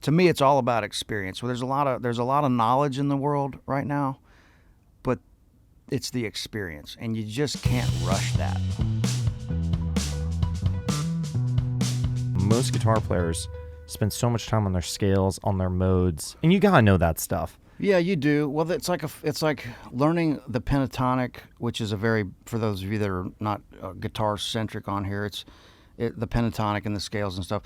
to me, it's all about experience. Well, there's a lot of knowledge in the world right now, but it's the experience, and you just can't rush that. Most guitar players spend so much time on their scales, on their modes, and you gotta know that stuff. Yeah, you do. Well, it's like learning the pentatonic, which is for those of you that are not guitar centric on here, the pentatonic and the scales and stuff.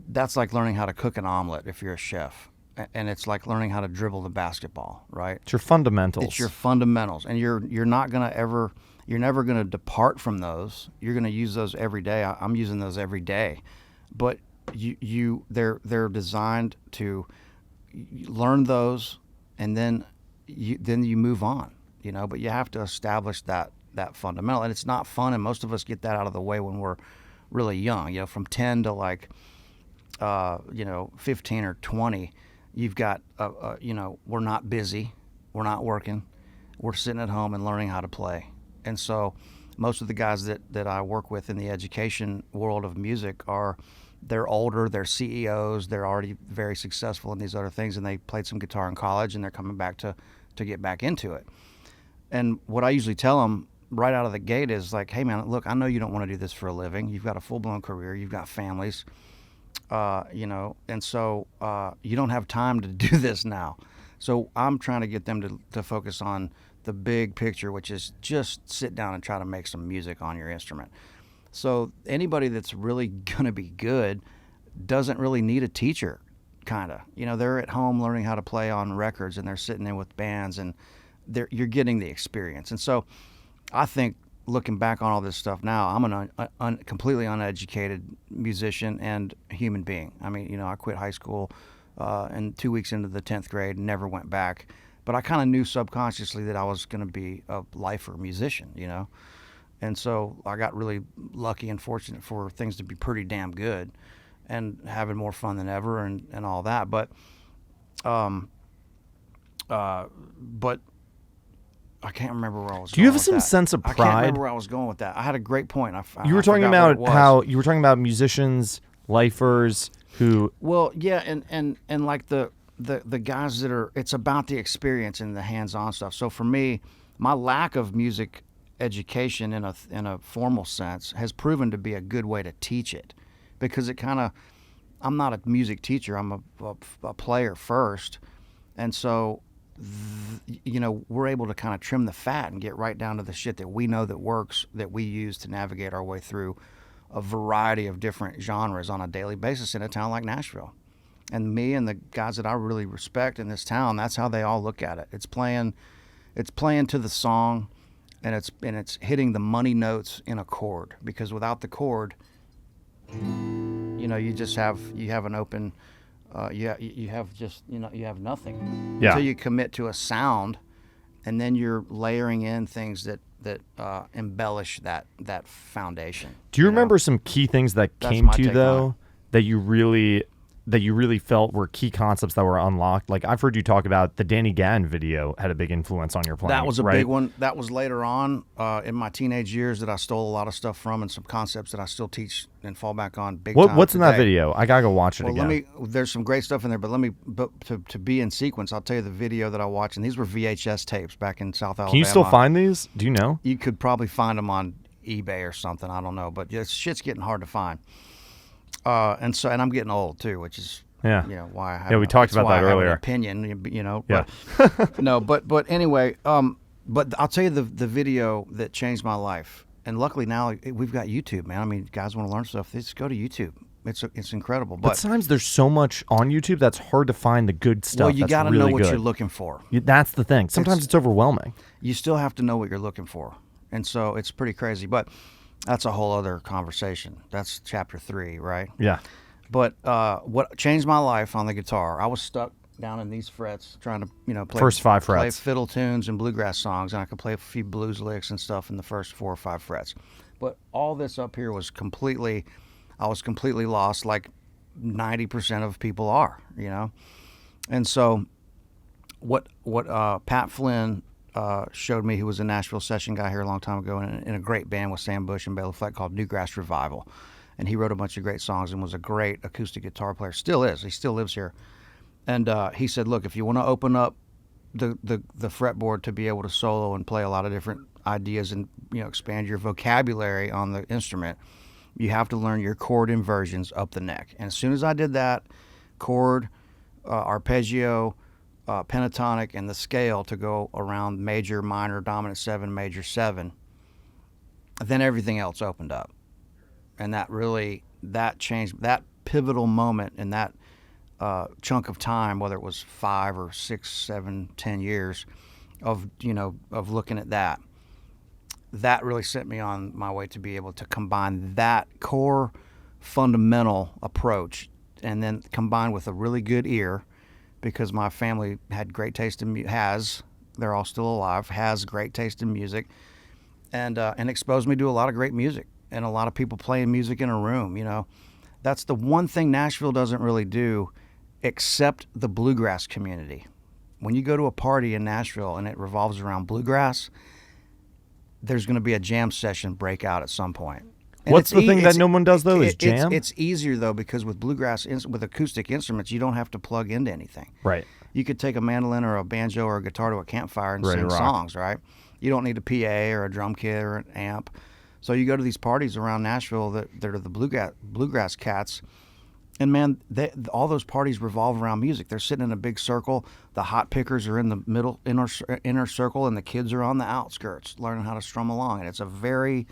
That's like learning how to cook an omelet if you're a chef, and it's like learning how to dribble the basketball, right? It's your fundamentals. It's your fundamentals, and you're never gonna depart from those. You're gonna use those every day. I'm using those every day, but they're designed to learn those, and then you move on, but you have to establish that fundamental, and it's not fun, and most of us get that out of the way when we're really young, from 10 to like 15 or 20. You've got we're not busy, we're not working, we're sitting at home and learning how to play. And so most of the guys that I work with in the education world of music they're older, they're CEOs, they're already very successful in these other things, and they played some guitar in college, and they're coming back to get back into it. And what I usually tell them right out of the gate is like, hey man, look, I know you don't want to do this for a living. You've got a full-blown career, you've got families, and so you don't have time to do this now. So I'm trying to get them to focus on the big picture, which is just sit down and try to make some music on your instrument. So anybody that's really going to be good doesn't really need a teacher, kind of. They're at home learning how to play on records, and they're sitting in with bands, and you're getting the experience. And so I think looking back on all this stuff now, I'm an completely uneducated musician and human being. I mean, I quit high school and 2 weeks into the 10th grade, never went back. But I kind of knew subconsciously that I was going to be a lifer musician, And so I got really lucky and fortunate for things to be pretty damn good and having more fun than ever and all that. But I can't remember where I was going. Do you have with some that. sense of pride? I can't remember where I was going with that. I had a great point. You were talking about musicians, lifers who. Well, yeah, and like the guys that are. It's about the experience and the hands-on stuff. So for me, my lack of music education in a formal sense has proven to be a good way to teach it, because it kind of. I'm not a music teacher. I'm a player first, and so. We're able to kind of trim the fat and get right down to the shit that we know that works, that we use to navigate our way through a variety of different genres on a daily basis in a town like Nashville. And me and the guys that I really respect in this town, that's how they all look at it. It's playing to the song, and it's hitting the money notes in a chord, because without the chord, you have an open. You have nothing until you commit to a sound, and then you're layering in things that embellish that foundation. Do you remember some key things that came to you though that you really felt were key concepts that were unlocked? Like, I've heard you talk about the Danny Gann video had a big influence on your playing. That was a big one. That was later on in my teenage years that I stole a lot of stuff from, and some concepts that I still teach and fall back on big time. What's in that video? I gotta go watch it again. There's some great stuff in there, but to be in sequence, I'll tell you the video that I watched, and these were VHS tapes back in South Alabama. Can you still find these? Do you know? You could probably find them on eBay or something. I don't know, but shit's getting hard to find. And I'm getting old too, which is why I have. Yeah, we talked about that earlier. An opinion, Yeah. But no, but anyway, but I'll tell you the video that changed my life, and luckily now we've got YouTube, man. I mean, guys want to learn stuff, just go to YouTube. It's incredible. But sometimes there's so much on YouTube that's hard to find the good stuff. Well, you got to know what you're looking for. That's the thing. Sometimes it's overwhelming. You still have to know what you're looking for, and so it's pretty crazy. But that's a whole other conversation. That's chapter 3, right? Yeah. But what changed my life on the guitar, I was stuck down in these frets trying to, play first 5 frets. Play fiddle tunes and bluegrass songs, and I could play a few blues licks and stuff in the first 4 or 5 frets. But all this up here was I was completely lost, like 90% of people are, And so what Pat Flynn showed me, who was a Nashville session guy here a long time ago in a great band with Sam Bush and Bela Fleck called Newgrass Revival. And he wrote a bunch of great songs and was a great acoustic guitar player. Still is. He still lives here. And he said, look, if you want to open up the fretboard to be able to solo and play a lot of different ideas and, you know, expand your vocabulary on the instrument, you have to learn your chord inversions up the neck. And as soon as I did that, chord, arpeggio, pentatonic, and the scale to go around major, minor, dominant 7, major 7, then everything else opened up. And that changed, that pivotal moment in that chunk of time, whether it was 5 or 6, 7, 10 years of, you know, of looking at that really sent me on my way to be able to combine that core fundamental approach and then combined with a really good ear, because my family had great taste in they're all still alive, has great taste in music, and exposed me to a lot of great music and a lot of people playing music in a room. You know, that's the one thing Nashville doesn't really do, except the bluegrass community. When you go to a party in Nashville and it revolves around bluegrass, there's going to be a jam session break out at some point. And what's the thing that no one does, though, is jam? It's easier, though, because with bluegrass, with acoustic instruments, you don't have to plug into anything. Right. You could take a mandolin or a banjo or a guitar to a campfire and sing songs, right? You don't need a PA or a drum kit or an amp. So you go to these parties around Nashville that are the bluegrass cats, and man, all those parties revolve around music. They're sitting in a big circle. The hot pickers are in the middle inner circle, and the kids are on the outskirts learning how to strum along. And it's a very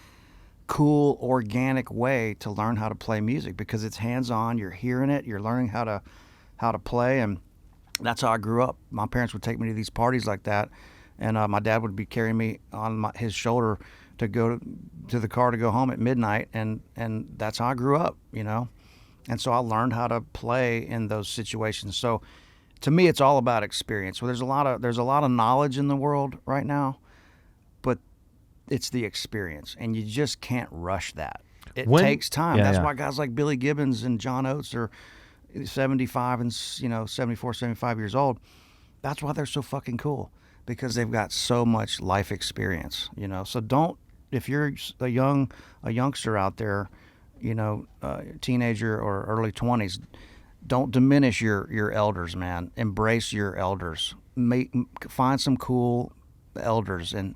cool, organic way to learn how to play music because it's hands-on. You're hearing it. You're learning how to play, and that's how I grew up. My parents would take me to these parties like that, and my dad would be carrying me on his shoulder to go to the car to go home at midnight, and that's how I grew up, you know. And so I learned how to play in those situations. So to me, it's all about experience. Well, there's a lot of knowledge in the world right now, but it's the experience, and you just can't rush that. It takes time. That's why guys like Billy Gibbons and John Oates are 75 and 74, 75 years old. That's why they're so fucking cool, because they've got so much life experience, you know. So if you're a youngster out there, you know, teenager or early 20s, don't diminish your elders, man. Embrace your elders. Find some cool elders and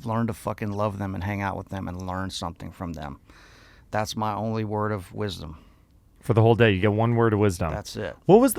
learn to fucking love them and hang out with them and learn something from them. That's my only word of wisdom. For the whole day, you get one word of wisdom. That's it. What was